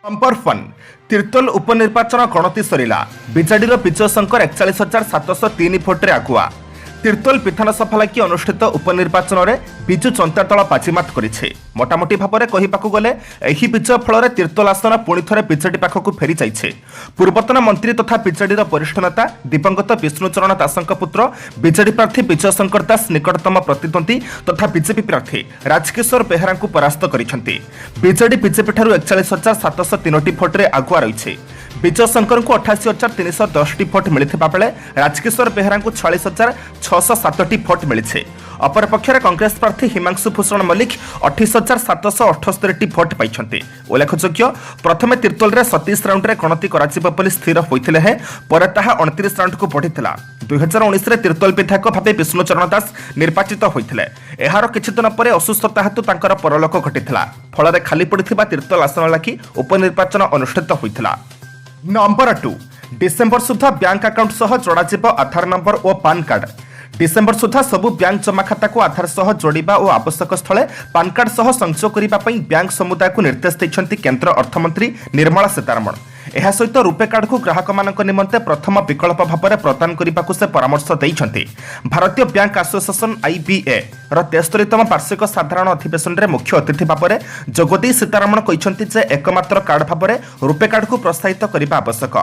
Number 1 तीर्तोल उपनिर्वाचन गणति सरिला विजेडीर Vijay Shankar 41,703 भोट्रे आगुआ। तीर्तोल विधानसभा लगी अनुष्ठित उपनिर्वाचन में विजु जनता दल बाजीमात करिछि। मोटामोटी भाव में कहवाक गले एही विजय फल तीर्तोल आसन पुणी थे विजेडी पाखक फेरी जाइछे। पूर्वतन मंत्री तथा विजेडीर वरिष्ठ नेता दिवंगत विष्णुचरण दासଙ୍କ पुत्र विजेडी प्रार्थी विजय शंकर दास निकटतम प्रतिद्वंदी तथा बीजेपी प्रार्थी राजकिशोर बेहेरा को परास्त करिसेंति। बीजेडी बीजेपी ठारू 41,703 भोट्रे आगुआ रही। विजय शंकर को 88,310 भोट मिलता बेले राजकिशोर बेहेरा को 46,607 भोट मिली। अपरपक्षे कांग्रेस प्रार्थी हिमांशु भूषण मल्लिक 28,778 भोट पाई। उल्लेखযোग्य प्रथमे तीर्तोल रे 37 राउंड रे गणति कराजिबो बोली स्थिर होइथिले हे परे ताहा 29 राउंड को बढ़िथिला। 2019 रे तीर्तोल विधायक भावे विष्णुचरण दास निर्वाचित होइथिले। एहार किछि दिन परे असुस्थता हेतु तांकर परलोक घटिथिला। फल खाली पड़िथिबा तीर्तोल आसन लागि उपनिर्वाचन अनुष्ठित होइथिला। नंबर 2 डिसेंबर सुधा बैंक अकाउंट सह जोड़ाजिबो आधार नंबर और पान कार्ड। डिसेंबर सुधा सबु बैंक जमा खाता को आधार सह जोड़िबा और आवश्यक स्थले पान कार्ड सह संचय करिबा पई बैंक समुदाय को निर्देश दैछंती केंद्र अर्थमंत्री निर्मला सीतारमण। एहा सहित रुपे कार्ड को ग्राहक मानक निमंते प्रथम विकल्प भाव में प्रदान करने से परामर्श दैछंती। भारतीय बैंक एसोसिएशन IBA र 73तम वार्षिक साधारण अधिवेशन में मुख्य अतिथि भाव में जोगदी सीतारमण कहते जे एकमात्र कार्ड भाव में रुपे कार्ड को प्रोत्साहित करने आवश्यक।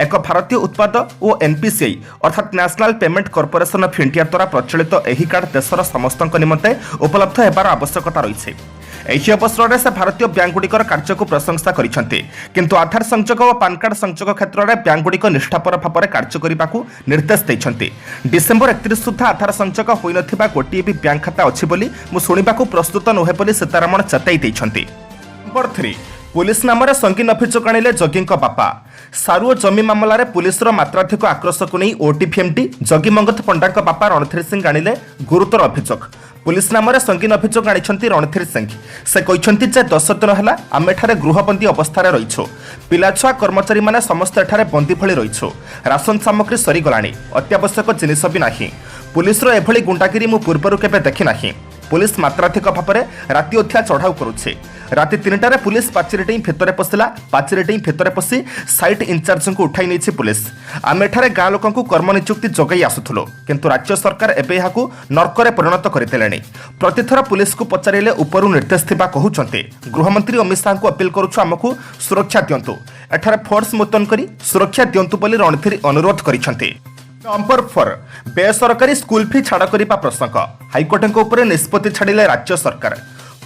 एक भारतीय उत्पाद और NPCI अर्थात national payment corporation of India द्वारा प्रचलित एही कार्ड देशर समस्त निमंते उपलब्ध हेबार आवश्यकता रही। एही अवसर में से भारतीय बैंक गुड़िकर कार्य को प्रशंसा करिसेंती। किंतु आधार संजोग और पान कार्ड संजोग क्षेत्र में बैंक गुड़िक निष्ठापर भाव में कार्य करने को निर्देश देइछंती। डिसेंबर 31 सुधा आधार संजोग होई नथिबा गोटिए भी बैंक खाता अछि बोली मु सुनिबाकू प्रस्तुत नुहे बोली सीतारमण चेताई देइछंती। नंबर 3 पुलिस नाम संगीन अभियोग आनिले जगी बापा। सारू जमी मामलें पुलिस मात्राधिक आक्रोश को नहीं OTVMD जगी मंगत पंडा बापा रणधीर सिंह आनिले गुरुतर अभियोग। पुलिस नाम संगीन अभियोग आनिछंती रणधीर सिंह। से कहते 10 दिन है आम एठारे गृहबंदी अवस्था रहीछु। पिलाछुआ कर्मचारी माने समस्त एठारे बंदी भली रहीछु। राशन सामग्री सरीगलाणी, अत्यावश्यक जिनिस भी नाही। पुलिस एभली गुंडागिरी मु पूर्वरु केबे देखि नाही। पुलिस मात्राधिक भाव में राति अध्या चढ़ाऊ करुछे। राति 3टारे पुलिस पाचेरी डेई भेतरे पशिला। पाचेरी डेई भेतरे पशि साइट इंचार्ज को उठाई नहीं पुलिस। आम एठारे गाँ लोकंकु कर्म नियुक्ति जगाई आसुथुलो, किंतु राज्य सरकार एबे एहाकु नर्करे परिणत करदेलेनी। प्रतिथर पुलिस को पचारिले उपरु निर्देश थिबा कहउचंते। गृहमंत्री अमित शाह को अपील करुछु आमकु सुरक्षा दियंतु, एठारे फोर्स मुतयन करी सुरक्षा दियंतु बोली रणधीर अनुरोध करिसंते। नंबर 4 बेसरकारी स्कूल फी छाड़ करने प्रसंग हाइकोर्ट उपर निष्पत्ति छाड़िले राज्य सरकार।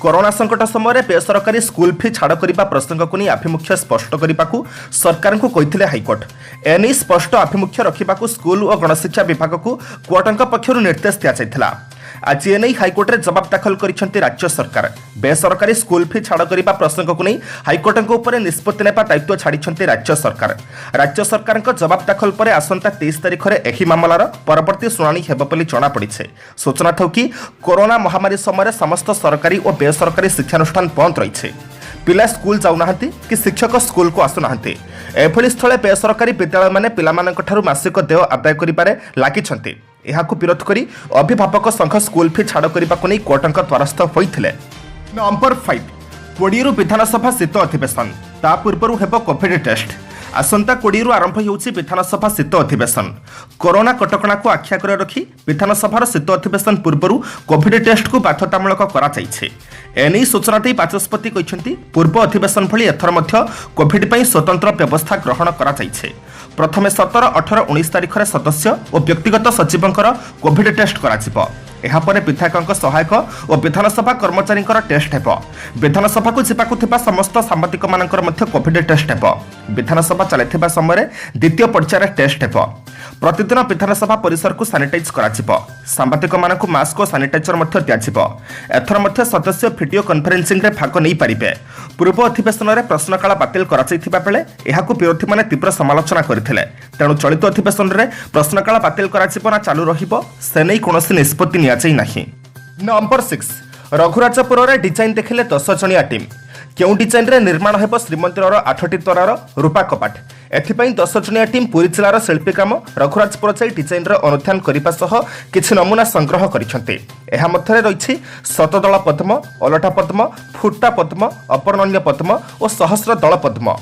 कोरोना संकट समय बेसरकारी स्कूल फी छाड़ करने प्रसंग को नहीं आभिमुख्य स्पष्ट करने को सरकार को कही हाइकोर्ट। एने स्पष्ट आभिमुख्य रखा स्कूल और गणशिक्षा विभाग को कोर्टों पक्षर निर्देश दिया। आज एने हाइकोर्ट रे जवाब दाखल करिसेंती राज्य सरकार। बेसरकारी स्कूल फी छाड़ करने प्रसंग को नहीं हाइकोर्ट उपर निष्पत्ति नेबा दायित्व छाड़िछंती राज्य सरकार। राज्य सरकार जवाब दाखल पर आसंता 23 तारिख में एही मामलार परवर्ती शुणाणी हेब बोली जଣା पड़िछे। सूचना थौ कि कोरोना महामारी समय समस्त सरकारी और बेसरकारी शिक्षानुष्ठान बंद रही। पिला स्कूल जाऊनाहांती कि शिक्षक स्कूल को आसुनाहांती। एभली स्थले बेसरकारी विद्यालय माने पिलामानक ठारू मासिक देय आदाय करिबारे लागिछंती। एहाकु विरोध करी अभिभावक संघ स्कूल फी छाड़ करने को नहीं कोर्टंक द्वारस्थ होइथिले। नंबर 5 कोड़ियरु विधानसभा शीत अधिवेशन ता पूर्वरु हेबो कोविड टेस्ट। आसंता 20 आरंभ होउछि विधानसभा शीत अधिवेशन। कोरोना कटकणा को आख्याकर रखी विधानसभार शीत अधिवेशन पूर्वरु कोविड टेस्ट को बाध्यतामूलक करा जाइछे। एने सूचना दी बाचस्पति कहते पूर्व अधिवेशन भली एथर मध्य कोविड पई स्वतंत्र व्यवस्था ग्रहण करा जाइछे। प्रथमे 17, 18, 19 तारिख रे सदस्य और व्यक्तिगत सचिवंकर कोविड टेस्ट करा। एहापर विधायकों सहायक और विधानसभा कर्मचारी टेस्ट हेब। विधानसभा को जीवाकु थिबा समस्त सांबादिक मानकर मध्य कोविड टेस्ट हेब। विधानसभा चलैथिबा समय द्वितीय पर्यायर टेस्ट हेब। प्रतिदिन विधानसभा परिसर को सानिटाइज करा। सांबादिक मानकु मास्क और सानिटाइजर मध्य दियाजिबो। एथर मध्य सदस्य वीडियो कॉन्फ्रेंसिंग रे भाग नहीं पारिबे। पूर्व अधिवेशन में प्रश्नकाल बातिल करा जायथिबा बेले एहाकु विरोधी माने तीव्र समालोचना करथिले। तेणु चलित अधिवेशन में प्रश्नकाल बातिल करा जिबो ना चालू रहिबो से नै कोनोसी निष्पत्ति निया जाय नाही। नंबर 6 रघुराजपुर रे डिजाइन देखिले 10 जणिया टीम। केउं डिजाइन रे निर्माण हेब श्रीमंदिर 8टी द्वारार रूपा कपाट एथिपाई 10 जणिया टीम पुरी जिलार शिल्पी ग्राम रघुराजपुर जाई डिजाइन अनुध्यान करने सह किछि नमूना संग्रह करिसेंते। एहा मध्यरे रहिछि शतदल पद्म, अलटा पद्म, फुटा पद्म, अपरण्य पद्म और सहस्र दल पद्म।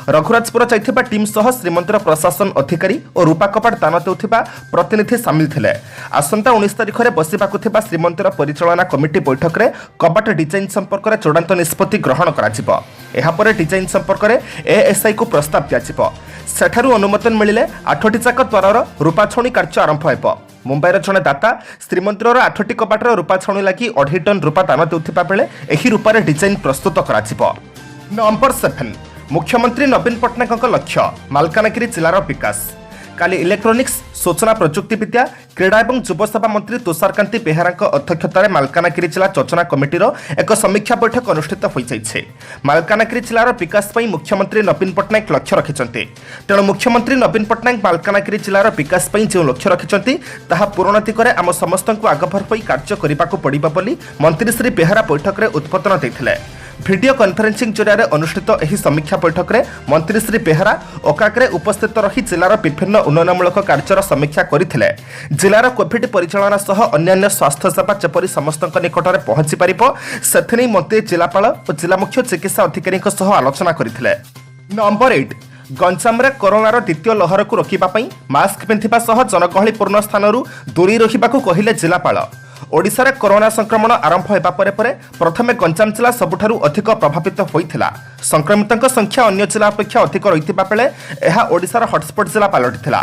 रघुराजपुर जाइथिबा टीम सह श्रीमंदिर प्रशासन अधिकारी और रूपा कपाट दान देउथिबा प्रतिनिधि सामिल थिले। आसंता 19 तारिख रे बसिबाकु थिबा श्रीमंदिर परिचालना कमिटी बैठक रे कपाट डिजाइन संपर्क रे चूड़ांत निष्पत्ति ग्रहण कराजिबो। एहा परे डिजाइन संपर्क रे एएसआई को प्रस्ताव दियाजिबो। सेठारु अनुमोदन मिलिले 8टी जाक द्वारार रूपा छणी कार्य आरंभ हेबो। मुंबईर जड़े दाता श्रीमंदिर 8टी कपाटर रूपा छणी लगी 2.5 टन रूपा दान देउथिबा बेले एही रूपारे डिजाइन प्रस्तुत कराजिबो। नंबर 7 मुख्यमंत्री नवीन पट्टनायक लक्ष्य मालकानगिरी जिलार विकास। काली इलेक्ट्रोनिक्स सूचना प्रजुक्तिविद्या क्रीड़ा और युव सेवा मंत्री तुषारकांति बेहेरा अध्यक्षतार मालकानगिरी जिला योजना कमिटीर एक समीक्षा बैठक अनुष्ठित हो जाइछे। मालकानगिरी जिलार विकास पर मुख्यमंत्री नवीन पट्टनायक लक्ष्य रखिछन्ते। तेणु मुख्यमंत्री नवीन पट्टनायक मालकानगिरी जिलार विकास पर जो लक्ष्य रखिछन्ते ताहा पूरण दिगरे आम समस्तंकु आगभर होई कार्य करिबाकु पड़िबो बोली मंत्री श्री बेहेरा बैठक रे उद्बोधन दैथिले। भिडियो कॉन्फ्रेंसिंग जरिया अनुष्ठित एही समीक्षा बैठक में मंत्री श्री बेहेरा ओकाकरे उपस्थित रही जिलार विभिन्न उन्नयनमूलक कार्यर समीक्षा करथिले। जिलार कोविड परिचालना सह अन्यान्य स्वास्थ्य सेवा जेपरि समस्त निकट में पहुंची पारिबो सेथिनै मंत्री जिलापाल और जिला मुख्य चिकित्सा अधिकारी सह आलोचना करथिले। नंबर 8 गंजाम रे कोरोनार द्वितीय लहर को रोकिबा पई मास्क पिंधिबा सह जनगहलीपूर्ण स्थानरू दूरी रहिबाकू कहिले जिलापाल। ओडिशा रे कोरोना संक्रमण आरंभ हेबा परे परे प्रथमे गंजाम जिला सबुठारु अधिक प्रभावित होइथिला। संक्रमितों संख्या अन्य जिला अपेक्षा अधिक रहिथिबा बेले एहा ओडिशार हॉटस्पॉट जिला पालटिथिला।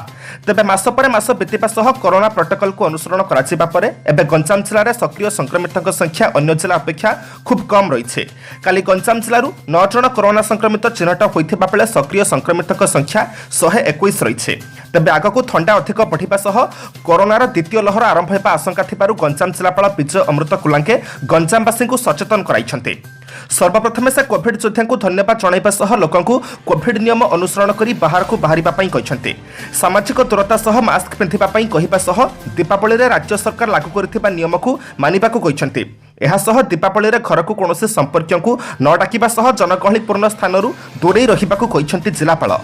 तेबे मास परे मास बीतिबा सह कोरोना प्रोटोकॉल को अनुसरण कराजिबा परे एबे गंजाम जिला रे सक्रिय संक्रमितों संख्या अन्य जिला अपेक्षा खूब कम रहिछे। काली गंजाम जिलारु 9 जण कोरोना संक्रमित चिन्हट होइथिबा बेले सक्रिय संक्रमितों संख्या 121 रहिछे। तेबे आगकू थंडा अधिक बढ़िबा सह कोरोनार द्वितीय लहर आरंभ हेबा आशंका थिबारु गंजाम जिलापाल विजय अमृत कुलांगे गंजामवासी को सचेतन कराइछन्ते। सर्वप्रथमे से कोविड योद्धा को धन्यवाद जणाइबा सह लोकंकु कोविड नियम अनुसरण करी बाहर को बाहरिबा पई कहिसन्ते। सामाजिक दूरता सह मास्क पिंधिबा पई कहिबा सह दीपावली रे राज्य सरकार लागू करथिबा नियम को मानिबा को कहिसन्ते। एहा सह दीपावली रे घर को कोनोसी संपर्क को न डाकिबा सह जनगहलीपूर्ण स्थानरू दूरे रहिबा को कहिसन्ते जिलापाल।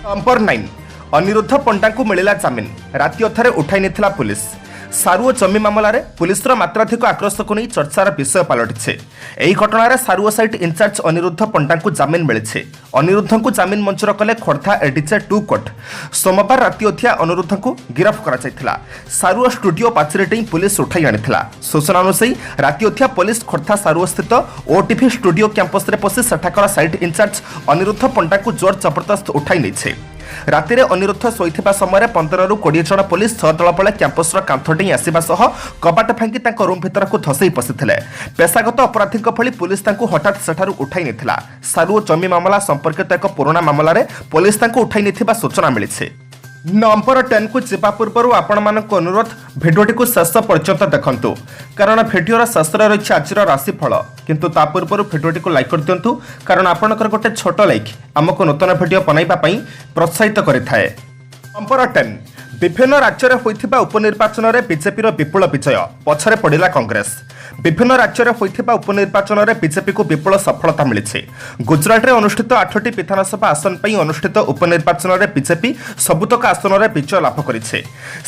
नंबर 9 अनिरुद्ध पंडा को मिलिला जामिन राति अथारे उठाई नेथिला पुलिस। सारुओ जमी मामलार पुलिस मात्राधिक आक्रोश को नहीं चर्चार विषय पलटिछे। एही घटनार सारुओ साइट इंचार्ज अनिरुद्ध पंडा को जामिन मिली। अनिरुद्ध को जामिन मंजूर कले खोर्धा एडीजे 2 कोर्ट। सोमवार राति अधिया अनिरुद्ध को गिरफ्त करा। सारुओ स्टूडियो पाचेरी पुलिस उठाई आनी। सूचना अनुसार राति अधिया पुलिस खोर्धा सारुओ स्थित ओटीवी स्टूडियो कैंपस रे पशि सेठाकर साइट इंचार्ज अनिरुद्ध पंडा को जोर जबरदस्त उठाई नहीं। राति अनिरुद्ध शोइथिबा समय 15 ରୁ 20 जण पुलिस 6 दल पळे कैंपस कांथ डेई आसिबा सह कबाट फांगी तांको रूम भितर को धसई पसिथिले। पेशागत अपराधीक भली पुलिस तांको हठात सेठारु उठाई नेथिला। सारुओ जमी मामला संपर्कित एक पुराना मामला रे पुलिस तांको उठाई नेथिबा सूचना मिलिছে। नंबर 10 को जीवा पूर्व आपण मानक अनुरोध भिडियोटी को शेष पर्यंत देखंतु कारण भिडियोर शेष रही आज राशिफल किंतु ता पूर्व भिडियोटी को लाइक कर दिंतु कारण आपनकर गोटे छोट लाइक आमको नूतन भिडियो बनाइबा पई प्रोत्साहित करिथाए। नंबर 10 विभिन्न राज्य में होइथिबा उपनिर्वाचन में बीजेपी विपुल विजय पछरे पड़िला कांग्रेस। विभिन्न राज्य में होइथिबा उपनिर्वाचन में बीजेपी को विपुल सफलता मिली। गुजरात में अनुष्ठित 8टी विधानसभा आसन पर अनुष्ठित उपनिर्वाचन में बीजेपी सबुतक आसन में विजय लाभ करिছে।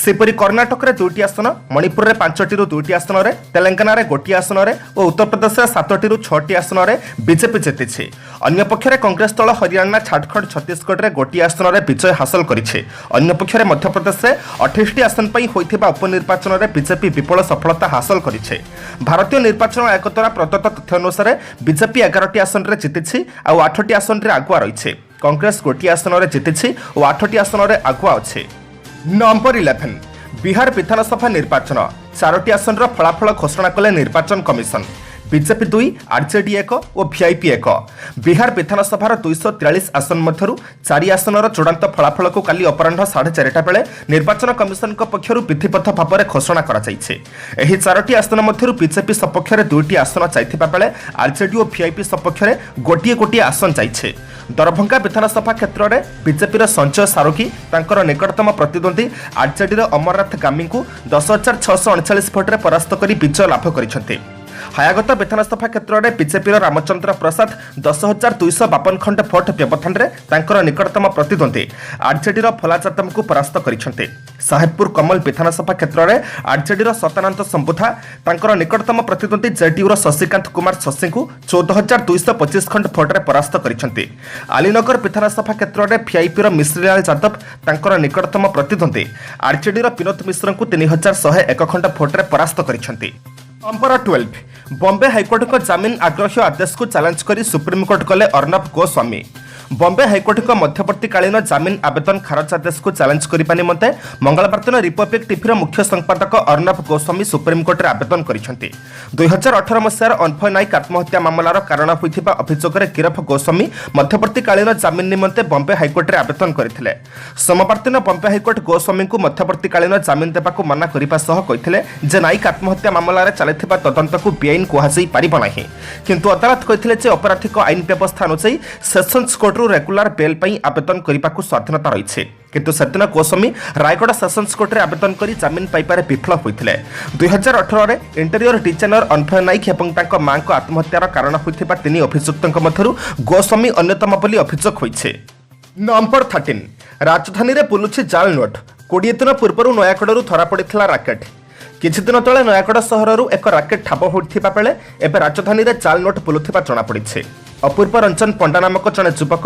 सेपरि कर्णाटक में 2टी आसन, मणिपुर में 5टी 2टी आसन, तेलंगाना में 1टी आसन और उत्तर प्रदेश में 7टी 6टी आसन में बीजेपी जीति। अन्य पक्षरे कांग्रेस दल हरियाणा, झारखंड, छत्तीसगढ़ में 1टी आसन में विजय हासिल करिছে। अन्य पक्षरे मध्यप्रदेश 28टी आसन पर होइथिबा उपनिर्वाचन में बीजेपी विपुल सफलता हासिल करिছে। भारतीय निर्वाचन आयोग द्वारा प्रदत्त तथ्य अनुसार बीजेपी 11टी आसन में जीति और 8टी आसन में आगुआ रही। कांग्रेस 1टी आसन में जीति और 8टी आसन में आगुआ अच्छे। नंबर 11 बिहार विधानसभा निर्वाचन 4टी आसन फलाफल घोषणा कले निर्वाचन कमिशन। बीजेपी 2, आरजेडी 1 और वीआईपी 1। बिहार विधानसभा 243 आसन मध्य 4 आसन चूड़ांत फलाफल को काली अपराह 4:30 बेले निर्वाचन कमिशन पक्षर विधिबद्ध भाव में घोषणा करा जायछि। एही 4टी आसन मध्य बीजेपी सपक्ष 2टी आसन जाइथिबा बेले आरजेडी और वीआईपी सपक्ष गोटे आसन जाइछे। दरभंगा विधानसभा क्षेत्र में बीजेपी संजय सारोगी तांकर निकटतम प्रतिद्वंदी आरजेडी अमरनाथ गामी को 10,639 भोट्रे परास्त कर विजय लाभ कर। ହାୟାଗତ ବିଧାନସଭା କ୍ଷେତ୍ରରେ ବିଜେପିର ରାମଚନ୍ଦ୍ର ପ୍ରସାଦ 10,252 ଖଣ୍ଡ ଭୋଟ ବ୍ୟବଧାନରେ ତାଙ୍କର ନିକଟତମ ପ୍ରତିଦ୍ୱନ୍ଦ୍ୱୀ ଆର୍ଜେଡିର ଫଲା ଯାଦବଙ୍କୁ ପରାସ୍ତ କରିଛନ୍ତି। ସାହେବପୁର କମଲ ବିଧାନସଭା କ୍ଷେତ୍ରରେ ଆର୍ଜେଡିର ସତାନନ୍ଦ ସମ୍ବୁଧା ତାଙ୍କର ନିକଟତମ ପ୍ରତିଦ୍ୱନ୍ଦ୍ୱୀ ଜେଡିୟୁର ଶଶିକାନ୍ତ କୁମାର ଶଶୀଙ୍କୁ 14,225 ଖଣ୍ଡ ଭୋଟରେ ପରାସ୍ତ କରିଛନ୍ତି। ଆଲିନଗର ବିଧାନସଭା କ୍ଷେତ୍ରରେ ଭିଆଇପିର ମିଶ୍ରୀଲାଲ ଯାଦବ ତାଙ୍କର ନିକଟତମ ପ୍ରତିଦ୍ୱନ୍ଦ୍ୱୀ ଆର୍ଜେଡିର ବିନୋଦ ମିଶ୍ରଙ୍କୁ 3,101 ଖଣ୍ଡ ଭୋଟରେ ପରାସ୍ତ କରିଛନ୍ତି। ନମ୍ବର 12 ବମ୍ବେ ହାଇକୋର୍ଟଙ୍କ ଜାମିନ ଆଗ୍ରହୀ ଆଦେଶକୁ ଚ୍ୟାଲେଞ୍ଜ କରି ସୁପ୍ରିମକୋର୍ଟ ଗଲେ ଅର୍ଣ୍ଣବ ଗୋସ୍ୱାମୀ। ବମ୍ବେ ହାଇକୋର୍ଟଙ୍କ ମଧ୍ୟବର୍ତ୍ତୀକାଳୀନ ଜାମିନ ଆବେଦନ ଖାରଜ ଆଦେଶକୁ ଚ୍ୟାଲେଞ୍ଜ କରିବା ନିମନ୍ତେ ମଙ୍ଗଳବାର ଦିନ ରିପବ୍ଲିକ ଟିଭିର ମୁଖ୍ୟ ସମ୍ପାଦକ ଅର୍ଣ୍ଣବ ଗୋସ୍ୱାମୀ ସୁପ୍ରିମକୋର୍ଟରେ ଆବେଦନ କରିଛନ୍ତି। 2018 ମସିହାର ଅନ୍ଭୟ ନାୟକ ଆତ୍ମହତ୍ୟା ମାମଲାର କାରଣ ହୋଇଥିବା ଅଭିଯୋଗରେ ଗିରଫ ଗୋସ୍ୱାମୀ ମଧ୍ୟବର୍ତ୍ତୀକାଳୀନ ଜାମିନ ନିମନ୍ତେ ବମ୍ବେ ହାଇକୋର୍ଟରେ ଆବେଦନ କରିଥିଲେ। ସୋମବାର ଦିନ ବମ୍ବେ ହାଇକୋର୍ଟ ଗୋସ୍ୱାମୀଙ୍କୁ ମଧ୍ୟବର୍ତ୍ତୀକାଳୀନ ଜାମିନ ଦେବାକୁ ମନା କରିବା ସହ କହିଥିଲେ ଯେ ନାୟକ ଆତ୍ମହତ୍ୟା ମାମଲାରେ ଚାଲିଥିବା ତଦନ୍ତକୁ ବେଆଇନ କୁହାଯାଇ ପାରିବ ନାହିଁ। କିନ୍ତୁ ଅଦାଲତ କହିଥିଲେ ଯେ ଅପରାଧିକ ଆଇନ ବ୍ୟବସ୍ଥା ଅନୁଯାୟୀ ସେସନ୍ସ କୋର୍ଟରୁ ରେଗୁଲାର ବେଲ୍ ପାଇଁ ଆବେଦନ କରିବାକୁ ସ୍ୱାଧୀନତା ରହିଛି। କିନ୍ତୁ ସେଦିନ ଗୋସ୍ୱାମୀ ରାୟଗଡ଼ ସେସନ୍ସ କୋର୍ଟରେ ଆବେଦନ କରି ଜାମିନ ପାଇବାରେ ବିଫଳ ହୋଇଥିଲେ। 2018ରେ ଇଣ୍ଟେରିୟର ଡିଜାଇନର ଅନ୍ଭୟ ନାୟକ ଏବଂ ତାଙ୍କ ମାଙ୍କ ଆତ୍ମହତ୍ୟାର କାରଣ ହୋଇଥିବା 3 ଅଭିଯୁକ୍ତଙ୍କ ମଧ୍ୟରୁ ଗୋସ୍ୱାମୀ ଅନ୍ୟତମ ବୋଲି ଅଭିଯୋଗ ହୋଇଛି। ନମ୍ବର 13 ରାଜଧାନୀରେ ବୁଲୁଛି ଜାଲ ନୋଟ୍। 20 ଦିନ ପୂର୍ବରୁ ନୟାଗଡ଼ରୁ ଧରାପଡ଼ିଥିଲା ରାକେଟ୍। କିଛି ଦିନ ତଳେ ନୟାଗଡ଼ ସହରରୁ ଏକ ରାକେଟ୍ ଠାବ ହୋଇଥିବା ବେଳେ ଏବେ ରାଜଧାନୀରେ ଜାଲ ନୋଟ୍ ବୁଲୁଥିବା ଜଣାପଡ଼ିଛି। ଅପୂର୍ବ ରଞ୍ଜନ ପଣ୍ଡା ନାମକ ଜଣେ ଯୁବକ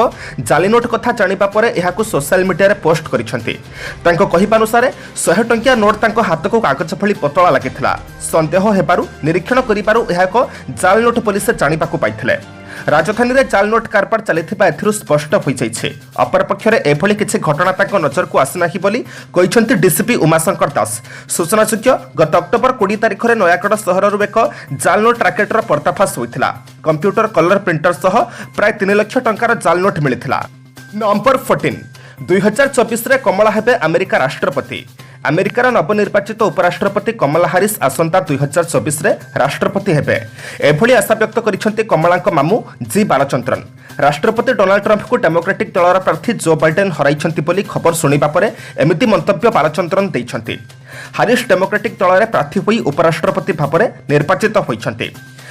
ଜାଲି ନୋଟ୍ କଥା ଜାଣିବା ପରେ ଏହାକୁ ସୋସିଆଲ ମିଡିଆରେ ପୋଷ୍ଟ କରିଛନ୍ତି। ତାଙ୍କ କହିବା ଅନୁସାରେ 100 ଟଙ୍କିଆ ନୋଟ୍ ତାଙ୍କ ହାତକୁ କାଗଜ ଭଳି ପତଳା ଲାଗିଥିଲା। ସନ୍ଦେହ ହେବାରୁ ନିରୀକ୍ଷଣ କରିବାରୁ ଏହା ଏକ ଜାଲ ନୋଟ୍ ବୋଲି ସେ ଜାଣିବାକୁ ପାଇଥିଲେ। ରାଜଧାନୀରେ ଜାଲ ନୋଟ୍ କାରବାର ଚାଲିଥିବା ଏଥିରୁ ସ୍ପଷ୍ଟ ହୋଇଯାଇଛି। ଅପରପକ୍ଷରେ ଏଭଳି କିଛି ଘଟଣା ତାଙ୍କ ନଜରକୁ ଆସିନାହିଁ ବୋଲି କହିଛନ୍ତି ଡିସିପି ଉମାଶଙ୍କର ଦାସ। ସୂଚନାଯୋଗ୍ୟ ଗତ ଅକ୍ଟୋବର 20 ତାରିଖରେ ନୟାଗଡ଼ ସହରରୁ ଏକ ଜାଲ ନୋଟ୍ ରାକେଟ୍ର ପର୍ଦ୍ଦାଫାଶ ହୋଇଥିଲା। କମ୍ପ୍ୟୁଟର କଲର ପ୍ରିଣ୍ଟର ସହ ପ୍ରାୟ 3 ଲକ୍ଷ ଟଙ୍କାର ଜାଲ ନୋଟ୍ ମିଳିଥିଲା। ନମ୍ବର 14 2024ରେ କମଳା ହେବେ ଆମେରିକା ରାଷ୍ଟ୍ରପତି। ଆମେରିକାର ନବନିର୍ବାଚିତ ଉପରାଷ୍ଟ୍ରପତି କମଲା ହାରିସ୍ ଆସନ୍ତା 2024ରେ ରାଷ୍ଟ୍ରପତି ହେବେ। ଏଭଳି ଆଶା ବ୍ୟକ୍ତ କରିଛନ୍ତି କମଳାଙ୍କ ମାମୁଁ ଜି ବାଲଚନ୍ଦ୍ରନ। ରାଷ୍ଟ୍ରପତି ଡୋନାଲ୍ଡ ଟ୍ରମ୍ପଙ୍କୁ ଡେମୋକ୍ରାଟିକ ଦଳର ପ୍ରାର୍ଥୀ ଜୋ ବାଇଡେନ୍ ହରାଇଛନ୍ତି ବୋଲି ଖବର ଶୁଣିବା ପରେ ଏମିତି ମନ୍ତବ୍ୟ ବାଲଚନ୍ଦ୍ରନ ଦେଇଛନ୍ତି। ହାରିସ୍ ଡେମୋକ୍ରାଟିକ ଦଳରେ ପ୍ରାର୍ଥୀ ହୋଇ ଉପରାଷ୍ଟ୍ରପତି ଭାବରେ ନିର୍ବାଚିତ ହୋଇଛନ୍ତି।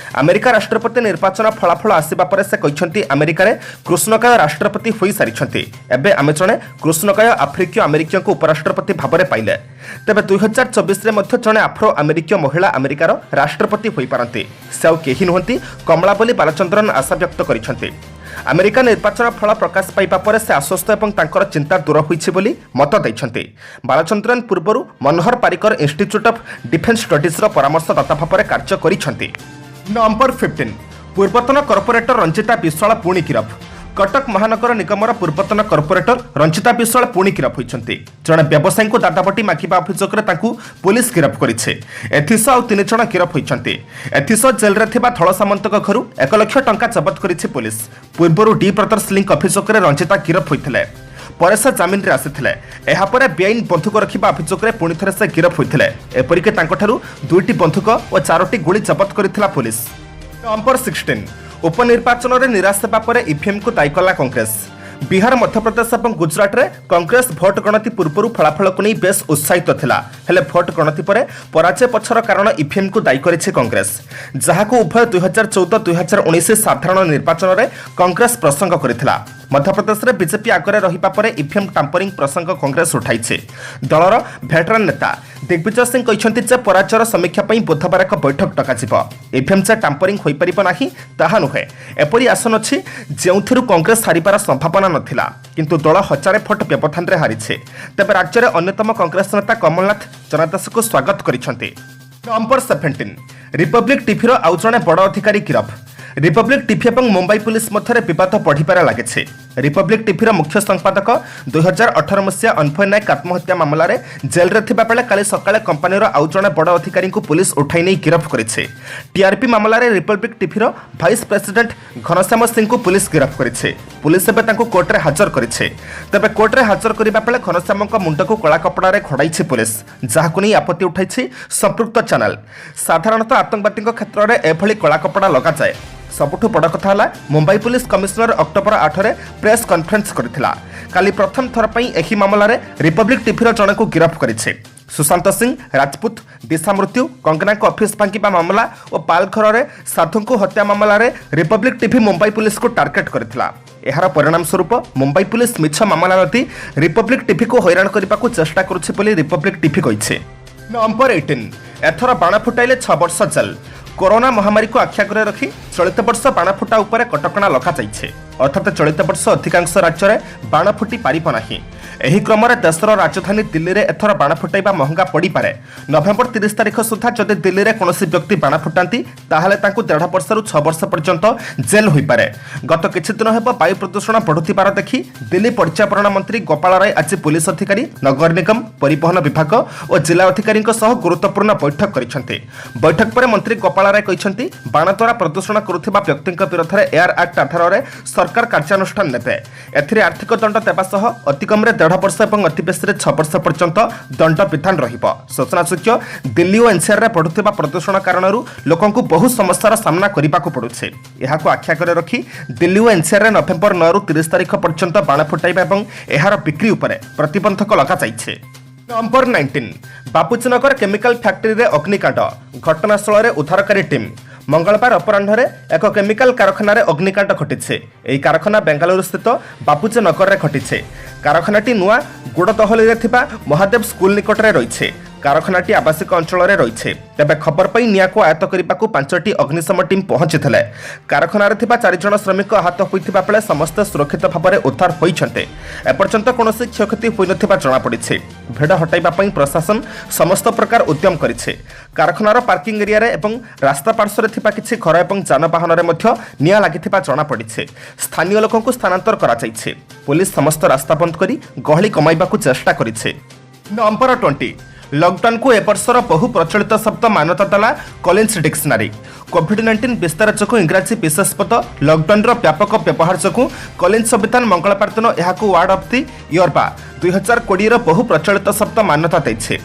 ଆମେରିକା ରାଷ୍ଟ୍ରପତି ନିର୍ବାଚନ ଫଳାଫଳ ଆସିବା ପରେ ସେ କହିଛନ୍ତି ଆମେରିକାରେ କୃଷ୍ଣକାୟ ରାଷ୍ଟ୍ରପତି ହୋଇସାରିଛନ୍ତି। ଏବେ ଆମେ ଜଣେ କୃଷ୍ଣକାୟ ଆଫ୍ରିକୀୟ ଆମେରିକୀୟଙ୍କୁ ଉପରାଷ୍ଟ୍ରପତି ଭାବରେ ପାଇଲେ। ତେବେ 2024ରେ ମଧ୍ୟ ଜଣେ ଆଫ୍ରୋ ଆମେରିକୀୟ ମହିଳା ଆମେରିକାର ରାଷ୍ଟ୍ରପତି ହୋଇପାରନ୍ତି। ସେ ଆଉ କେହି ନୁହନ୍ତି କମଳା ବୋଲି ବାଲଚନ୍ଦ୍ରନ ଆଶା ବ୍ୟକ୍ତ କରିଛନ୍ତି। ଆମେରିକା ନିର୍ବାଚନ ଫଳ ପ୍ରକାଶ ପାଇବା ପରେ ସେ ଆଶ୍ୱସ୍ତ ଏବଂ ତାଙ୍କର ଚିନ୍ତା ଦୂର ହୋଇଛି ବୋଲି ମତ ଦେଇଛନ୍ତି। ବାଲଚନ୍ଦ୍ରନ ପୂର୍ବରୁ Manohar Parrikar institute of defence ଷ୍ଟଡିଜ୍ର ପରାମର୍ଶଦାତା ଭାବରେ କାର୍ଯ୍ୟ କରିଛନ୍ତି। ନମ୍ବର 15 ପୂର୍ବତନ କର୍ପୋରେଟର ରଞ୍ଜିତା ବିଶ୍ୱାଳ ପୁଣି ଗିରଫ। କଟକ ମହାନଗର ନିଗମର ପୂର୍ବତନ କର୍ପୋରେଟର ରଞ୍ଜିତା ବିଶ୍ୱାଳ ପୁଣି ଗିରଫ ହୋଇଛନ୍ତି। ଜଣେ ବ୍ୟବସାୟୀଙ୍କୁ ଦାଦାବଟି ମାଗିବା ଅଭିଯୋଗରେ ତାଙ୍କୁ ପୁଲିସ ଗିରଫ କରିଛି। ଏଥିସହ ଆଉ 3 ଜଣ ଗିରଫ ହୋଇଛନ୍ତି। ଏଥିସହ ଜେଲରେ ଥିବା ଧଳ ସାମନ୍ତଙ୍କ ଘରୁ 1 ଲକ୍ଷ ଟଙ୍କା ଜବତ କରିଛି ପୁଲିସ। ପୂର୍ବରୁ ଡି ବ୍ରଦର୍ସ ଲିଙ୍କ ଅଭିଯୋଗରେ ରଞ୍ଜିତା ଗିରଫ ହୋଇଥିଲେ। ପରେ ସେ ଜାମିନରେ ଆସିଥିଲେ। ଏହାପରେ ବେଆଇନ ବନ୍ଧୁକ ରଖିବା ଅଭିଯୋଗରେ ପୁଣି ଥରେ ସେ ଗିରଫ ହୋଇଥିଲେ। ଏପରିକି ତାଙ୍କଠାରୁ 2ଟି ବନ୍ଧୁକ ଓ 4ଟି ଗୁଳି ଜବତ କରିଥିଲା ପୁଲିସ। ନମ୍ବର 16 ଉପନିର୍ବାଚନରେ ନିରାଶ ହେବା ପରେ ଇଭିଏମ୍କୁ ଦାୟୀ କଲା କଂଗ୍ରେସ। ବିହାର ମଧ୍ୟପ୍ରଦେଶ ଏବଂ ଗୁଜରାଟରେ କଂଗ୍ରେସ ଭୋଟ ଗଣତି ପୂର୍ବରୁ ଫଳାଫଳକୁ ନେଇ ବେଶ୍ ଉତ୍ସାହିତ ଥିଲା। ହେଲେ ଭୋଟ ଗଣତି ପରେ ପରାଜୟ ପଛର କାରଣ ଇଭିଏମ୍କୁ ଦାୟୀ କରିଛି କଂଗ୍ରେସ, ଯାହାକୁ ଉଭୟ 2014-2019 ସାଧାରଣ ନିର୍ବାଚନରେ କଂଗ୍ରେସ ପ୍ରସଙ୍ଗ କରିଥିଲା। ମଧ୍ୟପ୍ରଦେଶରେ ବିଜେପି ଆଗରେ ରହିବା ପରେ ଇଭିଏମ୍ ଟାମ୍ପରିଂ ପ୍ରସଙ୍ଗ କଂଗ୍ରେସ ଉଠାଇଛି। ଦଳର ଭେଟରାନ୍ ନେତା ଦିଗ୍ବିଜୟ ସିଂ କହିଛନ୍ତି ଯେ ପରାଜୟର ସମୀକ୍ଷା ପାଇଁ ବୁଧବାର ଏକ ବୈଠକ ଡକାଯିବ। ଇଭିଏମ୍ ଯେ ଟାମ୍ପରିଂ ହୋଇପାରିବ ନାହିଁ ତାହା ନୁହେଁ। ଏପରି ଆସନ ଅଛି ଯେଉଁଥିରୁ କଂଗ୍ରେସ ହାରିବାର ସମ୍ଭାବନା ନଥିଲା, କିନ୍ତୁ ଦଳ 1000 ଭୋଟ ବ୍ୟବଧାନରେ ହାରିଛି। ତେବେ ରାଜ୍ୟରେ ଅନ୍ୟତମ କଂଗ୍ରେସ ନେତା କମଲନାଥ ଜନାଦେଶକୁ ସ୍ୱାଗତ କରିଛନ୍ତି। ନମ୍ବର 17 ରିପବ୍ଲିକ ଟିଭିର ଆଉ ଜଣେ ବଡ଼ ଅଧିକାରୀ ଗିରଫ। ରିପବ୍ଲିକ ଟିଭି ଏବଂ ମୁମ୍ବାଇ ପୁଲିସ ମଧ୍ୟରେ ବିବାଦ ବଢ଼ିବାରେ ଲାଗିଛି। ରିପବ୍ଲିକ ଟିଭିର ମୁଖ୍ୟ ସମ୍ପାଦକ 2018 ମସିହା ଅନ୍ଭୟ ନାୟକ ଆତ୍ମହତ୍ୟା ମାମଲାରେ ଜେଲରେ ଥିବା ବେଳେ କାଲି ସକାଳେ କମ୍ପାନୀର ଆଉ ଜଣେ ବଡ଼ ଅଧିକାରୀଙ୍କୁ ପୁଲିସ ଉଠାଇ ନେଇ ଗିରଫ କରିଛି। ଟିଆରପି ମାମଲାରେ ରିପବ୍ଲିକ ଟିଭିର ଭାଇସ୍ ପ୍ରେସିଡେଣ୍ଟ ଘନଶ୍ୟାମ ସିଂଙ୍କୁ ପୁଲିସ ଗିରଫ କରିଛି। ପୁଲିସ ଏବେ ତାଙ୍କୁ କୋର୍ଟରେ ହାଜର କରିଛି। ତେବେ କୋର୍ଟରେ ହାଜର କରିବା ବେଳେ ଘନଶ୍ୟାମଙ୍କ ମୁଣ୍ଡକୁ କଳା କପଡ଼ାରେ ଘୋଡ଼ାଇଛି ପୁଲିସ, ଯାହାକୁ ନେଇ ଆପତ୍ତି ଉଠାଇଛି ସମ୍ପୃକ୍ତ ଚ୍ୟାନେଲ। ସାଧାରଣତଃ ଆତଙ୍କବାଦୀଙ୍କ କ୍ଷେତ୍ରରେ ଏଭଳି କଳା କପଡ଼ା ଲଗାଯାଏ। ସବୁଠୁ ବଡ଼ କଥା ହେଲା ମୁମ୍ବାଇ ପୁଲିସ କମିଶନର ଅକ୍ଟୋବର 8ରେ ପ୍ରେସ୍ କନଫରେନ୍ସ କରିଥିଲା। କାଲି ପ୍ରଥମ ଥର ପାଇଁ ଏହି ମାମଲାରେ ରିପବ୍ଲିକ ଟିଭିର ଜଣକୁ ଗିରଫ କରିଛି। सुशांत सिंह राजपूत दिशा मृत्यु कंगना को ऑफिस भांगिबा मामला और पालघर में साधु को हत्या मामला रे रिपब्लिक टीवी मुंबई पुलिस को टार्गेट करथिला। एहार परिणाम स्वरूप मुंबई पुलिस मिछ मामला नदी रिपब्लिक टीवी को हैरान करने को चेष्टा करुछि बोली रिपब्लिक टीवी कहिছে। नंबर 18 एथर बाण फुटाइले 6 वर्ष जेल। कोरोना महामारी को आख्याग्रे रखी चलित वर्ष बाण फुटा उपर कटकणा लखा जाइछे। अर्थात चलित वर्ष अधिकांश राज्य में बाण फुटी पारिब नाही। एही क्रम में देशर राजधानी दिल्ली में एथर बाण फुटाइबा महंगा पड़ी पारे। नवेम्बर 30 तारिख सुधा जदि दिल्ली में कौन व्यक्ति बाण फुटाती ताहले तांकु 1.5 वर्ष 6 वर्ष पर्यंत जेल हो पारे। गत किछि दिन हेब वायु प्रदूषण बढ़ुथिबार देखि दिल्ली परिचालन मंत्री गोपाल राय आज पुलिस अधिकारी नगर निगम परिवहन विभाग और जिला अधिकारी गुरुत्वपूर्ण बैठक करिसेंति। बैठक पर मंत्री गोपाल राय कहिसेंति बाण द्वारा प्रदूषण करुथिबा व्यक्तिक विरोध में एयर एक्ट आधार में सरकार कार्यानुष्ठान नेबे। एथिरे आर्थिक दंड देबा सह अतिकम्रे 1.5 वर्ष और अति बेसी 6 वर्ष पर्यंत दंड विधान रहिबो। सूचनासूच्य दिल्ली और एनसीआर में बढ़ुथिबा प्रदूषण कारणरू लोकंकु बहुत समस्यार सामना करिबाकु पडुछे। एहाकु आख्याकरे रखी दिल्ली और एनसीआर में नवेम्बर 9 रु 30 तारिख पर्यंत बाण फुटाइबा एवं एहार बिक्री उपरे प्रतिबंधक लगा जाइछे। नंबर 19 बापुचीनगर केमिकल फैक्ट्री रे अग्निकांड घटनास्थल में उद्धारकारी टीम। मंगलवार अपराह्न एक केमिकल कारखाना अग्निकांड घटी। यह कारखाना बेंगालुरु स्थित बापुजी नगर में घटी। कारखानाटी नुआ गुड़दहली महादेव स्कूल निकट में रही। कारखानाटी आवासिक अंचल में रही। तेज खबर पाई निया को आयत्त करने 5टी अग्निशम टीम पहुंची। कारखाना 4 जन श्रमिक आहत होता बेले समस्त सुरक्षित भाव में उद्धार होती। एपर्यंत कौन क्षयक्षति होना जमापड़ी। भेड़ हटाइवाई प्रशासन समस्त प्रकार उद्यम करिছে। कारखानार पार्किंग एरिया एवं रास्ता पार्श्व में किसी घर और जानवाहन में निया लगी जमापड़ी। स्थानीय लोक स्थानांतर कर पुलिस समस्त रास्ता बंद कर गहली कमाइबा चेष्टा करिছে। नंबर 20 लॉकडाउन को एवर्षर बहु प्रचलित शब्द मान्यता देला कॉलिन्स डिक्शनरी। कोविड-19 विस्तार जो इंग्राजी विशेष पद लॉकडाउन व्यापक व्यवहार जो कॉलिन्स संविधान मंगलवार दिन यह वार्ड ऑफ द ईयर 2020 बहु प्रचलित शब्द मान्यता देइछे।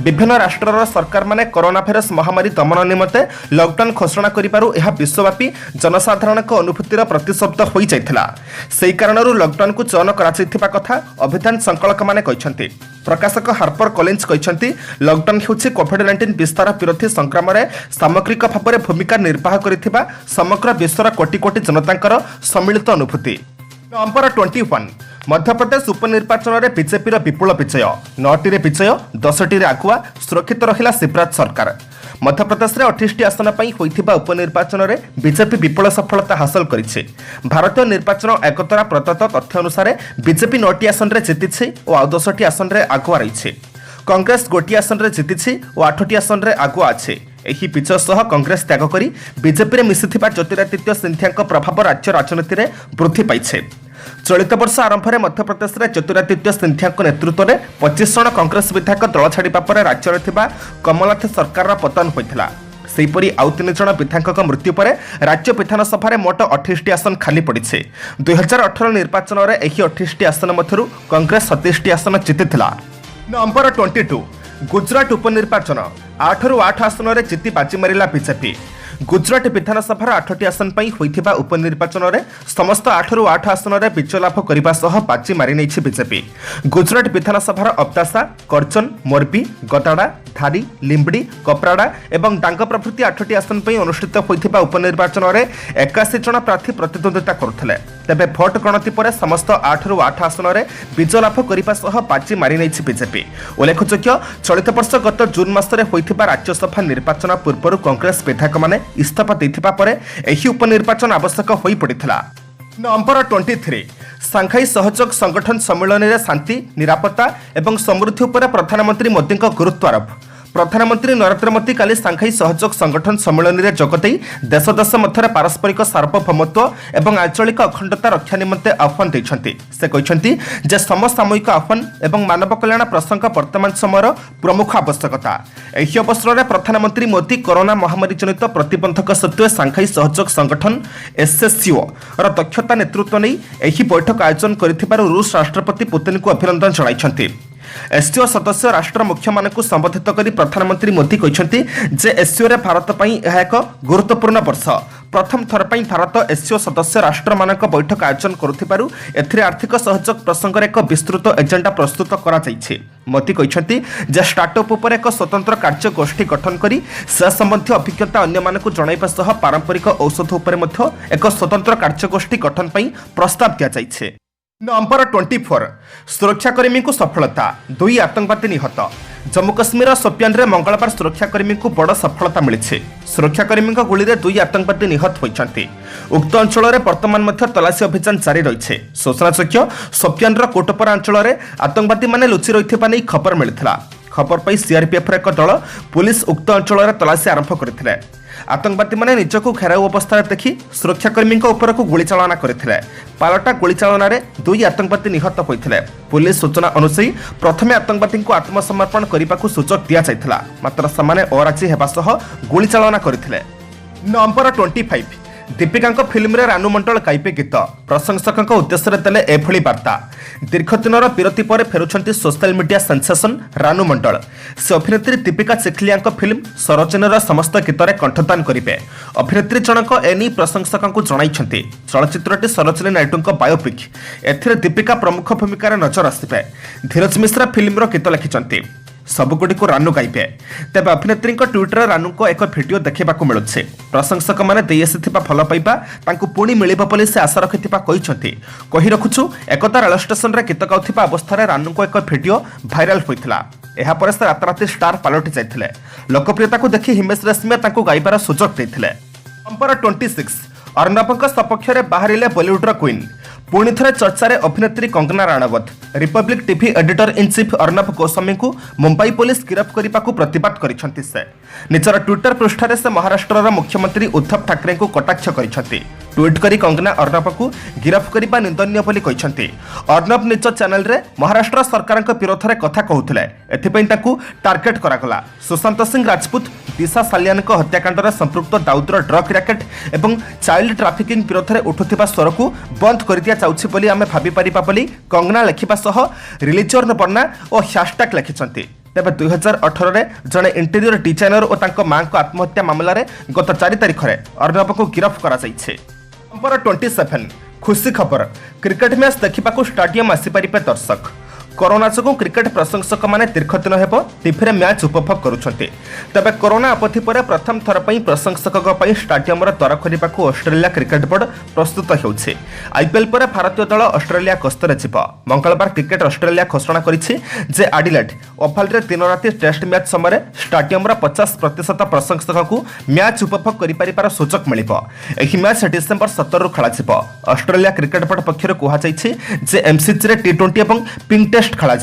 विभिन्न राष्ट्रर सरकार माने कोरोना भाइरस महामारी दमन निमंते लॉकडाउन घोषणा करिबारु यह विश्वव्यापी जनसाधारण को अनुभूतिर प्रतिशब्द होई जाइथिला। सेही कारणरू लॉकडाउन को चयन करा जाइथिबा कथा अभिधान संकलक माने कहिसंती। प्रकाशक हार्पर कॉलिन्स कहिसंती लॉकडाउन हेउछि कोविड-19 विस्तार विरोधी संग्राम रे सामग्रिक भाव में भूमिका निर्वाह करिथिबा समग्र विश्वर कोटी कोटी जनतांकर सम्मिलित अनुभूति। नंबर 21 मध्यप्रदेश उपनिर्वाचन में बीजेपी विपुल विजय। 9टी विजय 10टी आगुआ सुरक्षित रहिला शिवराज सरकार। मध्यप्रदेश में 28 आसन पर होइथिबा उपनिर्वाचन में बीजेपी विपुल सफलता हासिल करिছে। भारतीय निर्वाचन आयोग द्वारा प्रदत्त तथ्य अनुसार बीजेपी 9टी आसन में जीतिছে और 10टी आसन में आगुआ रही। कांग्रेस 1टी आसन में जीतिছে और 8टी आसन में आगुआ अच्छे। एही विजय सह कांग्रेस त्याग करी बीजेपी में मिसिथिबा ज्योतिरादित्य सिंधिया प्रभाव राज्य राजनीति में वृद्धि पाइছে। चलित वर्ष आरंभ में मध्यप्रदेश में ज्योतिरादित्य सिंधिया नेतृत्व में 25 जन कांग्रेस विधायक दल छाड़ा पर राज्य में कमलनाथ सरकार पतन होता। सेहीपरि आउ 3 जन विधायक मृत्यु पर राज्य विधानसभा मोट 28टी आसन खाली पड़ी। 2018 निर्वाचन में यही 28टी आसन मध्य कांग्रेस 27टी आसन जीतिथिला। नंबर 22 गुजरात उपनिर्वाचन 8 रु 8 आसन में जीति बाजी मारिला बीजेपी। गुजरात विधानसभा 8टी आसन पर होइथिबा उपनिर्वाचन में समस्त 8 रु 8 आसन में विजय लाभ करने सह बाजी मारि नैछि बीजेपी। गुजरात विधानसभा अब्दासा, करजन, मोरबी, गदाड़ा, धारी, लिंबड़ी, कपराड़ा और डांग प्रभृति 8टी आसन पर अनुष्ठित होइथिबा उपनिर्वाचन में 81 जन प्रार्थी प्रतिद्वंदिता करुथिले। तेबे भोट गणति पर समस्त 8 रु 8 आसन में विजय लाभ करने सह बाजी मारि नैछि बीजेपी। उल्लेखযোग्य चलित वर्ष गत जून मासरे होइथिबा राज्यसभा निर्वाचन पूर्व कांग्रेस विधायक माने इस्तीफा देथिबा परे एही उपनिर्वाचन आवश्यक होई पड़िथिला। नंबर 23 सांघाई सहयोग संगठन सम्मेलन में शांति निरापत्ता एवं समृद्धि उपर प्रधानमंत्री मोदी गुरुत्व आरोप। प्रधानमंत्री नरेंद्र मोदी काली सांघाई सहयोग संगठन सम्मेलन में जोगदे देश देश मध्य पारस्परिक सार्वभौमत्व एवं आंचलिक अखंडता रक्षा निमंते आह्वान देइछन्ति। से कहिछन्ति जे समसामयिक आह्वान एवं मानव कल्याण प्रसंग वर्तमान समय प्रमुख आवश्यकता। एही अवसर में प्रधानमंत्री मोदी कोरोना महामारी जनित प्रतिबंधक सत्वे सांघाई सहयोग संगठन SSCO दक्षता नेतृत्व नहीं एही बैठक आयोजन करिथिबारु रूस राष्ट्रपति पुतिन को अभिनंदन जणाइछन्ति। एससीओ सदस्य राष्ट्र मुख्य मानक संबोधित करी प्रधानमंत्री मोदी कहते जे एससीओ रे भारत पई यह एक गुरुत्वपूर्ण वर्ष। प्रथम थर पर भारत एससीओ सदस्य राष्ट्र मानक बैठक आयोजन करुथिबारु एथिरे आर्थिक सहयोग प्रसंग एक विस्तृत एजेंडा प्रस्तुत करा जायछि। मोदी कहते जे स्टार्टअप उपर एक स्वतंत्र कार्य गोष्ठी गठन करी से संबंधी अभिज्ञता अन्य मानकु जणाइबा सह पारंपरिक औषध उपर मध्य एक स्वतंत्र कार्य गोष्ठी गठन पई प्रस्ताव दिया जायछि। नंबर 24 सुरक्षाकर्मी को सफलता 2 आतंकवादी निहत। जम्मू कश्मीर सोपियान रे मंगलवार सुरक्षाकर्मी को बड़ सफलता मिली। सुरक्षाकर्मी गुली 2 आतंकवादी निहत होती। उक्त अंचल में वर्तमान मध्य तलाशी अभियान जारी रही। सूचनायोग्य सोपियान कोटपरा अंचल में आतंकवादी माने लुचि रही खबर मिलता। खबर पाई सीआरपीएफ एक दल पुलिस उक्त अंचल में तलाशी आरंभ करथिले। आतंकवादी माने निजको घेराव अवस्था देखि सुरक्षाकर्मी उपरकू गुली चालना करथिले। पालटा गुली चालना रे 2 आतंकवादी निहत होइथिले। पुलिस सूचना अनुसार प्रथमे आतंकवादी को आत्मसमर्पण करने सुजोग दिया जाइथिला, मात्र समाने अराजी हेबा सह गुली चालना करथिले। नंबर 25 दीपिका फिल्म रे रानू मंडल गाइबे गीत। प्रशंसकों उद्देश्य देले एभली वार्ता। दीर्घ दिनर विरति पर फेरुछंती सोशल मीडिया सेंसेशन रानू मंडल। से अभिनेत्री दीपिका चिखलिया फिल्म सरोजनीर समस्त गीत रे कंठदान करिवे। अभिनेत्री जनक एनी प्रशंसकों जणाइछंती। चलचित्रटी सरोजिनी नायडू बायोपिक। एथिरे दीपिका प्रमुख भूमिकार नजर आसिबे। धीरज मिश्रा फिल्म गीत लिखिछंती। सबुगुड़ी को रानू गाइबे। तेज अभिनेत्री ट्विटर रानू को एक भिडियो देखा मिलूँ। प्रशंसक मैंने दे भल पाइबा पुणी मिल से आशा रखि रखुछु। एकता रेल स्टेशन रे गीत गाउथिबा अवस्था रानू को एक भिडियो भाइराल होता। यापर से राताराति स्टार पलटि जाते। लोकप्रियता को देखि हिमेश रेशमिया गाइबार सुजोग देते। नंबर 26 अर्णव सपक्ष में बाहर बॉलीवुड क्वीन। पुणी थे चर्चा रे अभिनेत्री Kangana Ranaut. Republic TV editor in chief Arnab Goswami को मुंबई पुलिस गिरफ्त करने को प्रतिवाद करिसेंती। से निजर ट्विटर पृष्ठ से महाराष्ट्र मुख्यमंत्री उद्धव ठाकरे को कटाक्ष करिसेंती। ट्वीट करी कंगना अर्णव को गिरफ्त करने निंदनीय बोली कहिसेंती। अर्णव निज चैनल रे महाराष्ट्र सरकार विरोध में कथा कहूथिले। एथिपई ताकू टार्गेट करागला। सुशांत सिंह राजपूत दिशा सालियान हत्याकांड में संपृक्त दाऊदर ड्रग रैकेट एवं चाइल्ड ट्राफिकिंग विरोध में उठुथिबा स्वर को बंद कर दिया जाउछि बोली आमे भाबी परिबा बोली कंगना लेखिबा सह रिलीजन बर्णा और हैशटैग लिखिछंती। तेबे 2018 रे जने इंटीरियर डिजाइनर और तांको मां को आत्महत्या मामला रे गत 4 तारिख रे अर्णव को गिरफ्त करा जाइछे। नंबर 27 खुशी खबर क्रिकेट मैच देखा स्टाडियम आसीपारे दर्शक। कोरोना जो क्रिकेट प्रशंसक मैंने दीर्घ दिन हेब टीवी मैच उपभोग करुछंती। तेबे कोरोना आपत्ति पर प्रथम थर पर प्रशंसकों स्टाडियम द्वार खोलने को ऑस्ट्रेलिया क्रिकेट बोर्ड प्रस्तुत होउछि। आईपीएल पर भारतीय दल ऑस्ट्रेलिया गस्तर जीव। मंगलवार क्रिकेट ऑस्ट्रेलिया घोषणा करिछि जे एडिलेड ओभाल रे दिन राति टेस्ट मैच समय स्टाडियम 50% प्रशंसकों को मैच उपभोग करिपारिबार सुजोग मिलिबो। एही मैच डिसेंबर 17 रु खेला जीव। ऑस्ट्रेलिया क्रिकेट बोर्ड पक्षर कुहाଯାଇଛି जे एमसीसी रे टी20 और पिंक टेस्ट खेला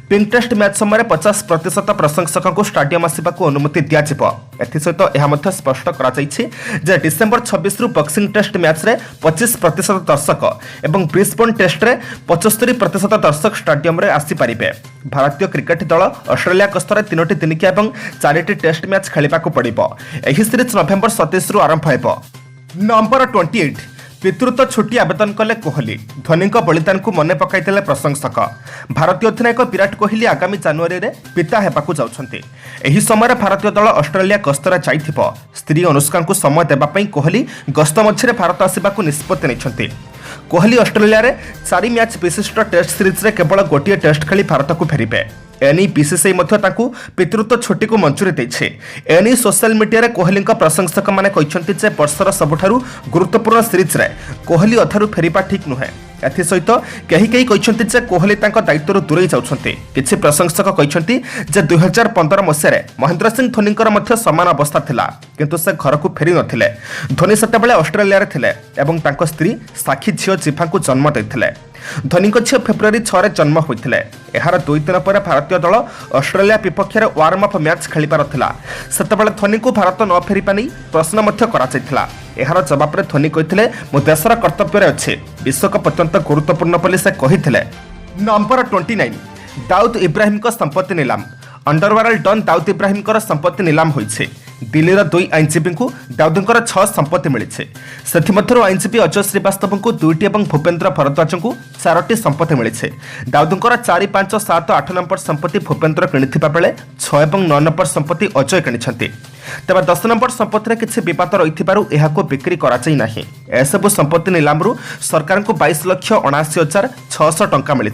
पिंक टेस्ट मैच समय 50% प्रशंसकों को स्टाडियम आसवा को अनुमति दिया सहित यह स्पष्ट कर डिसेंबर 26 रु बॉक्सिंग टेस्ट मैच रे 25% दर्शक एवं ब्रिस्बेन टेस्ट रे 75% दर्शक स्टाडियम रे आसीपारे। भारतीय क्रिकेट दल ऑस्ट्रेलिया गस्तर 3टी दिनिकिया और 4टी टेस्ट मैच खेलने को पड़ो। यह सीरीज नवेम्बर 27 रु आरंभ हो। नंबर 28 पितृत्व छुट्टी आवेदन कले कोहली। धोनी बलिदान को मन पकाइले प्रशंसक। भारतीय अधिनायक विराट कोहली आगामी जनवरी रे पिता हेबाकू जाउछंती। एही समय भारतीय दल ऑस्ट्रेलिया गस्तर जाइथिबो। स्त्री अनुष्का को समय देबा पई कोहली गस्त मझे भारत आसवाक निष्पत्ति नेछंती। कोहली ऑस्ट्रेलिया रे 4 मैच विशिष्ट टेस्ट सीरीज रे केवल गोटे टेस्ट खेली भारत को फेरिबे। एनी बीसीसीआई मध्य ताकू पितृत्व छुट्टी को मंजूरी देइछे। एनी सोशल मीडिया रे कोहली प्रशंसक माने कहिसंती जे वर्षर सबुठारु गुरुत्वपूर्ण सीरीज रे कोहली अधारु फेरिबा ठीक नुहे। एथि सहित कहीं कहिसंती जे कोहली तांको दायित्वरु दूरेई जाउछंती। किछि प्रशंसक कहिसंती जे 2015 मसिया महेंद्र सिंह धोनीकर मध्य समान अवस्था थिला, किंतु से घर को फेरी नथिले। धोनी सेतेबेले ऑस्ट्रेलिया रे थिले एवं तांको स्त्री साखी झियो जिफा को जन्म दैथिले। धोनी को झियो फेब्रुआरी 6 रे जन्म होइथिले। एहार 2 दिन पर भारतीय दल ऑस्ट्रेलिया विपक्ष में वार्म अप मैच खेलिबार थिला। सेतेबेले धोनी को भारत न फेरी पानी प्रश्न मध्य करा जाइथिला। एहार जवाब रे धोनी कहिथिले मो देशर कर्तव्य रे अछि, विश्वकप अत्यंत गुरुत्वपूर्ण बोली से कहिथिले। नंबर 29 दाऊद इब्राहिम को संपत्ति नीलाम। अंडरवर्ल्ड डन दाऊद इब्राहिम संपत्ति नीलाम होइछे। दिल्लीर 2 आईनजीवी को दाऊदंकर 6 संपत्ति मिली से आईनजीवी अजय श्रीवास्तव को 2टी और भूपेन्द्र भरद्वाज को 4टी संपत्ति मिली दाऊदंकर 4, 5, 7, 8 नंबर संपत्ति भूपेन्द्र किणिथिबा बेले 6 और 9 नंबर संपत्ति अजय किणिछंती। तेज 10 नंबर संपत्ति में किसी विवाद रही बिक्री करासबू संपत्ति निलामरू सरकार को 22,79,600 टंका मिली।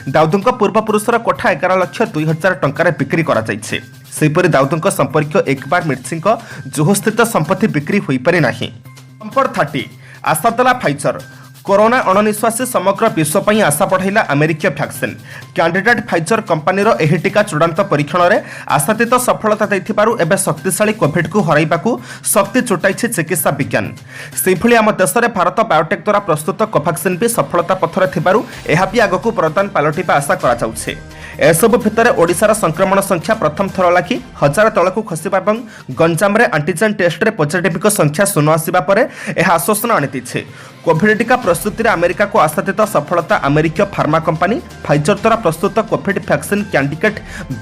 दाऊदों पूर्वपुरुषर कोठा 11,02,000 टंकार बिक्री करापरी दाऊदों संपर्क एकबार मिर्ची जुहू स्थित संपत्ति बिक्री हो पारि नाही। नंबर 30 आशा देला फाइजर। कोरोना अणनिश्वासी समग्र विश्व पर आशा बढ़ाइला अमेरिकीय भैक्सीन। कैंडिडेट फाइजर कंपानीर एही टीका चूड़ांत परीक्षण में आशातीत सफलता देथिबारु एबे शक्तिशाली कोविड को हराइबाकू शक्ति जुटाइछि चिकित्सा विज्ञान। सेहिभଳି आम देश में भारत बायोटेक द्वारा प्रस्तुत कोभैक्सीन भी सफलता पथरे थिबारु एहा भी आगकू प्रदान पालटिबा आशा करा जाउछि। एसबु भितर ओडिशार संक्रमण संख्या प्रथम थर लागी 1000 तलकू खसिबा एवं गंजाम रे एंटीजेन टेस्ट रे पॉजिटिव संख्या शून्य आसिबा परे एहा आश्वासन आनितिछि। कोविड टीका प्रस्तुति में अमेरिका को आशातीत सफलता अमेरिकीय फार्मा कंपानी फाइजर द्वारा प्रस्तुत कोविड वैक्सीन कैंडिडेट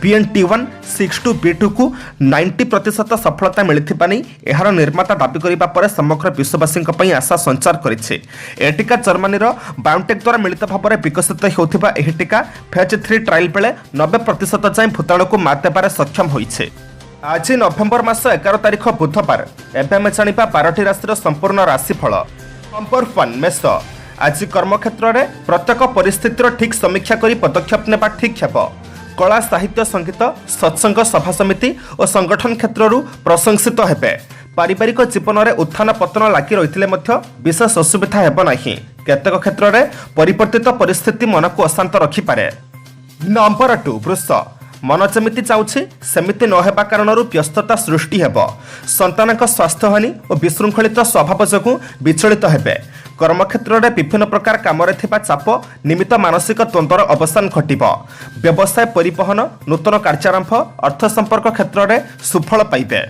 BNT162B2 को 90% सफलता मिलिथिबा नै एहार निर्माता दाबी करिबा परे समग्र विश्ववासी आशा संचार करिछि। ए टीका जर्मनीर बायोटेक द्वारा मिलित भाव विकसित होथिबा एही टीका फेज 3 ट्रायल बेले 90% जाय भूताणु को मात देबारे सक्षम होइछे। आज नवेम्बर मास 11 तारिख बुधवार एबे आमे जानिबा 12टी राशिर संपूर्ण राशिफल। नंबर 1 मेष। आज कर्मक्षेत्र में प्रत्येक परिस्थितिर ठीक समीक्षा करी पदक्षेप नेबा ठीक हेब। कला साहित्य संगीत सत्संग सभा समिति और संगठन क्षेत्रु प्रशंसित हेबे। पारिवारिक जीवन में उत्थान पतन लागी रही विशेष असुविधा हेब नाही। केतेक क्षेत्र में परिवर्तित परिस्थिति मन को अशांत रखिपारे। नंबर 2 वृष। मन जमिति चाहूछि सेमिति न हेबा कारणरू व्यस्तता सृष्टि हेब। संतानक स्वास्थ्य हानि और विशृंखलित स्वभाव जोगु विचलित हेबे। कर्मक्षेत्र में विभिन्न प्रकार काम चाप निमित्त मानसिक द्वंद्वर अवसान घटिब। व्यवसाय परिवहन नूतन कार्यारंभ अर्थ संपर्क क्षेत्र में सुफल पाइबे।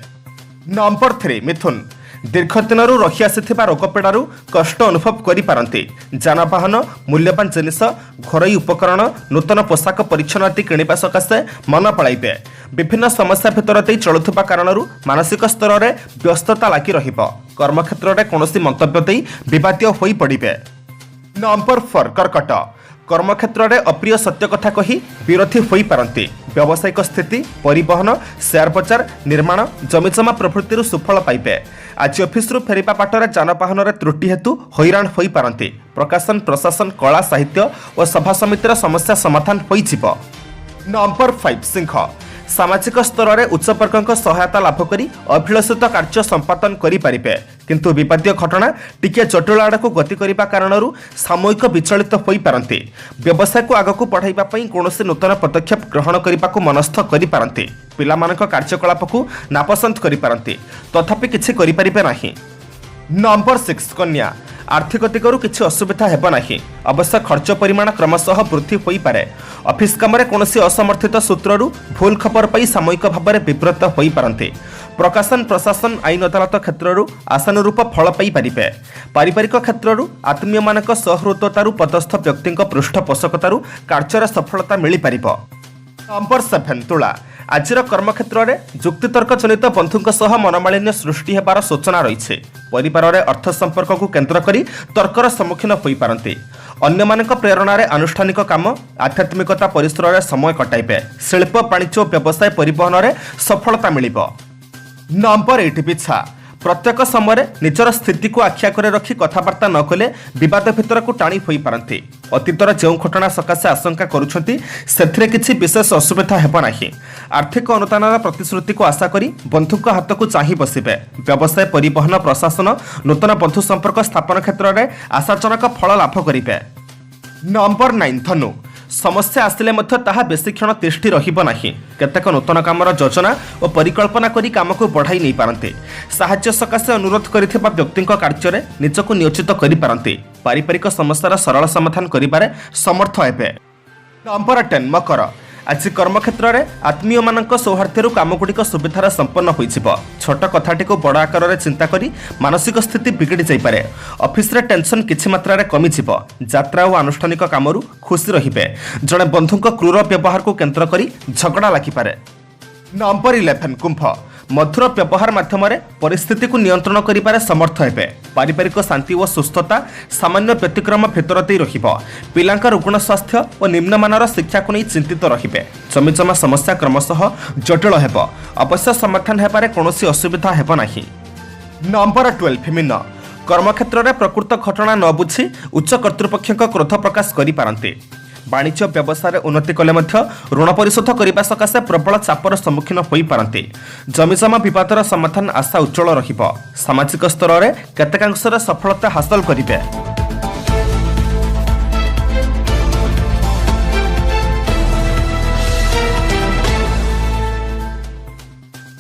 नंबर 3 मिथुन। दीर्घ दिन रही आसीथिबा रोगपीड़ारू कष्ट अनुभव करिपारंती। जानवाहन मूल्यवान जिनिस घरोई उपकरण नूतन पोशाक परिच्छन आदि किणिबा सकाशे मन पड़ाइबे। विभिन्न समस्या भितर दे चलुथुबा कारणरू मानसिक स्तर में व्यस्तता लागी रहिबो। कर्मक्षेत्र में कौनसी मंतव्य दे विवादीय होई पड़िबे। नंबर 4 कर्कट। कर्मक्षेत्र में अप्रिय सत्य कथा कही विरोधी होई पारंती। व्यावसायिक स्थिति परिवहन शेयर बजार निर्माण जमीजमा प्रभृति सुफल पाइबे। आज ऑफिस फेरिबा बाटर जानवाहन रे त्रुटि हेतु हैरान होई पारंती। प्रकाशन प्रशासन कला साहित्य और सभा समितिर समस्या समाधान होई जिवो। नंबर 5 सिंह। सामाजिक स्तर में उच्च वर्ग सहायता लाभ करी अभिलषित कार्य संपादन करें किंतु विवादीय घटना टिके जटिल आड़क गति करने कारणरू सामयिक विचलित हो पारती। व्यवसाय को आगक बढ़ाइबा पई कौनसी नूतन पदक्षेप ग्रहण करने को मनस्थ करें। पिलामानक कार्यकलाप को नापसंद करें तथापि किछि करिपारिबे नाही। नंबर 6 कन्या। आर्थिक दिगरू किछि असुविधा हेब नाही। अवश्य खर्च परिमाण क्रमशः वृद्धि होई पारे। ऑफिस काम रे कोनोसी असमर्थित सूत्ररू भूल खबर पाई सामयिक भाव में विव्रत होई पारंती। प्रकाशन प्रशासन आईन अदालत क्षेत्ररू आशानुरूप फल पाई पारिबे। पारिवारिक क्षेत्ररू आत्मीय मानक सहृदतारू पदस्थ व्यक्ति पृष्ठपोषकतारू कार्य सफलता मिली पारिबो। नंबर 7 तुला। आज कर्मक्षेत्र में जुक्तितर्क जनित बंधुों सह मनमालिन्य सृष्टि हेबार सूचना रही। परिवार में अर्थ संपर्क को केन्द्र करी तर्कर सम्मुखीन होई पारंती। अन्य मानक प्रेरणा रे अनुष्ठानिक काम आध्यात्मिकता परिसर में समय कटाइबे। शिल्प वाणिज्य और व्यवसाय परिवहन में सफलता मिलिबो। नंबर 8 पिछा। प्रत्येक समय निजर स्थिति को आखिया रखी कथबार्ता न कले विवाद भितर को टाणी होई पारंती। अतीतर जो घटना सकाशे आशंका करुछंती सेथिरे किछि विशेष असुविधा हेब नाही। आर्थिक अनुदान प्रतिश्रुति को आशा करी बंधुक हाथ को चाही बसिबे। व्यवसाय परिवहन प्रशासन नूतन बंधु संपर्क स्थापन क्षेत्र में आशाजनक फल लाभ करिबे। नंबर 9 धनु। समस्या आसिले मध्य ताहा बेसी क्षण तिष्ठि रहिबो नाही। केतेक नूतन कामर योजना और परिकल्पना करी काम को बढ़ाई नहीं पारंती। साहाय्य सकाशे अनुरोध करिथिबा व्यक्ति कार्य में निजको नियोजित करि पारंती। पारिवारिक समस्यार सरल समाधान करिबारे समर्थ हेबे। नंबर 10 मकर। आज कर्मक्षेत्र में आत्मीय मानक सौहार्द्य कामगुड़िक सुविधार संपन्न हो छोट कथाटी को बड़ आकार में चिंता करी मानसिक स्थिति बिगड़ी जापे। ऑफिस रे टेंशन किछि मात्रा रे कमी यात्रा और आनुष्ठानिक कामरू खुशी रहिबे। जड़े बंधुक क्रूर व्यवहार को केन्द्र करी झगड़ा लागिपारे। नंबर 11 कुंभ। मधुर व्यवहार माध्यम परिस्थिति को नियंत्रण करिबारे समर्थ हेबे। पारिवारिक शांति और सुस्थता सामान्य व्यतिक्रम भितर दे रहिबो। पिलांका रुग्ण स्वास्थ्य और निम्नमानर शिक्षा को नहीं चिंतित रहिबे। जमिजमा समस्या क्रमशः जटिल हेबो। अवश्य समाधान हेबारे कोनोसी असुविधा हेबो नाही। नंबर 12 मीन कर्मक्षेत्र में प्रकृत घटना न बुझी उच्च कर्तृपक्ष क्रोध प्रकाश करि पारंती। वाणिज्य व्यवसाय उन्नति कले ऋण परिशोध करने सकाशे प्रबल चापर सम्मुखीन होई पारंती। जमिजमा विवादर समाधान आशा उज्जवल रहिबो। सामाजिक स्तर में केतेकांशरे सफलता हासिल करिबे।